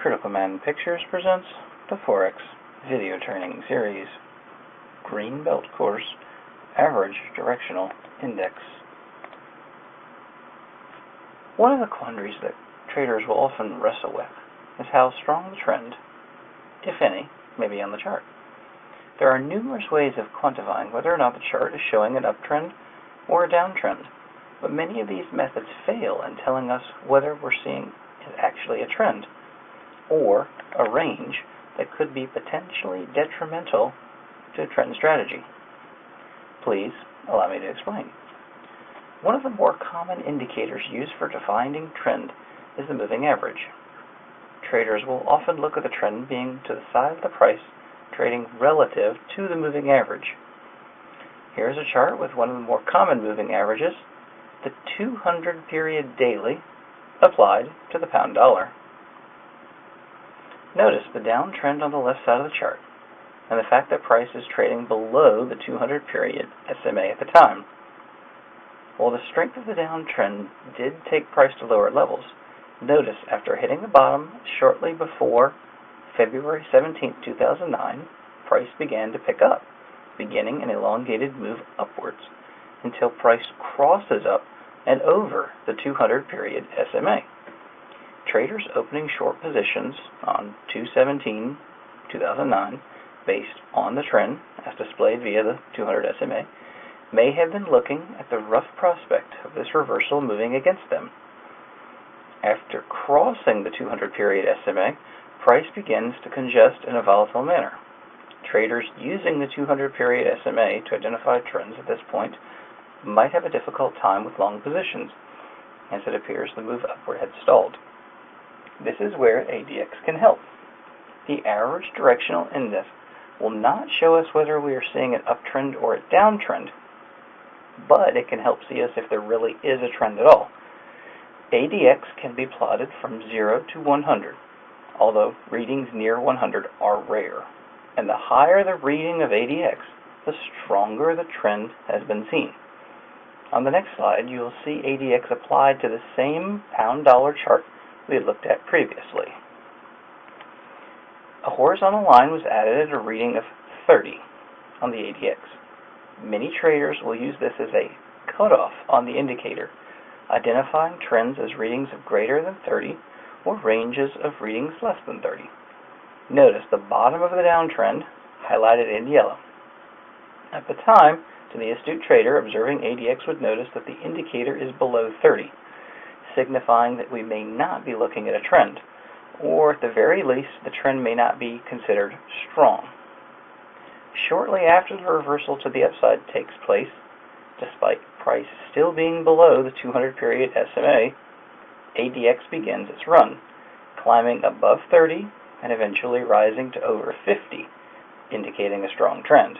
Critical Man Pictures presents the Forex Video Training Series, Green Belt Course, Average Directional Index. One of the quandaries that traders will often wrestle with is how strong the trend, if any, may be on the chart. There are numerous ways of quantifying whether or not the chart is showing an uptrend or a downtrend, but many of these methods fail in telling us whether we're seeing actually a trend or a range that could be potentially detrimental to trend strategy. Please allow me to explain. One of the more common indicators used for defining trend is the moving average. Traders will often look at the trend being to the side of the price trading relative to the moving average. Here's a chart with one of the more common moving averages, the 200 period daily applied to the pound dollar. Notice the downtrend on the left side of the chart and the fact that price is trading below the 200 period SMA at the time. While the strength of the downtrend did take price to lower levels, notice after hitting the bottom shortly before February 17, 2009, price began to pick up, beginning an elongated move upwards until price crosses up and over the 200 period SMA. Traders opening short positions on 2/17/2009 based on the trend as displayed via the 200 SMA may have been looking at the rough prospect of this reversal moving against them. After crossing the 200 period SMA, price begins to congest in a volatile manner. Traders using the 200 period SMA to identify trends at this point might have a difficult time with long positions, as it appears the move upward had stalled. This is where ADX can help. The average directional index will not show us whether we are seeing an uptrend or a downtrend, but it can help see us if there really is a trend at all. ADX can be plotted from 0 to 100, although readings near 100 are rare. And the higher the reading of ADX, the stronger the trend has been seen. On the next slide, you will see ADX applied to the same pound-dollar chart we had looked at previously. A horizontal line was added at a reading of 30 on the ADX. Many traders will use this as a cutoff on the indicator, identifying trends as readings of greater than 30 or ranges of readings less than 30. Notice the bottom of the downtrend highlighted in yellow. At the time, to the astute trader observing ADX would notice that the indicator is below 30, signifying that we may not be looking at a trend, or at the very least, the trend may not be considered strong. Shortly after the reversal to the upside takes place, despite price still being below the 200 period SMA, ADX begins its run, climbing above 30 and eventually rising to over 50, indicating a strong trend.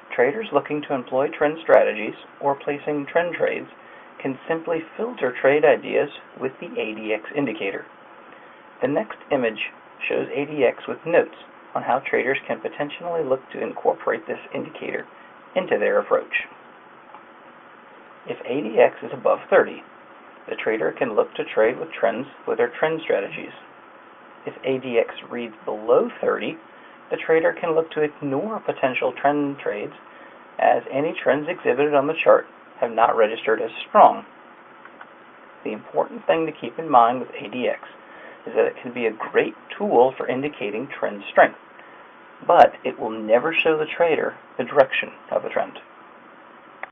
Traders looking to employ trend strategies or placing trend trades can simply filter trade ideas with the ADX indicator. The next image shows ADX with notes on how traders can potentially look to incorporate this indicator into their approach. If ADX is above 30, the trader can look to trade with trends with their trend strategies. If ADX reads below 30, the trader can look to ignore potential trend trades, as any trends exhibited on the chart have not registered as strong. The important thing to keep in mind with ADX is that it can be a great tool for indicating trend strength, but it will never show the trader the direction of the trend.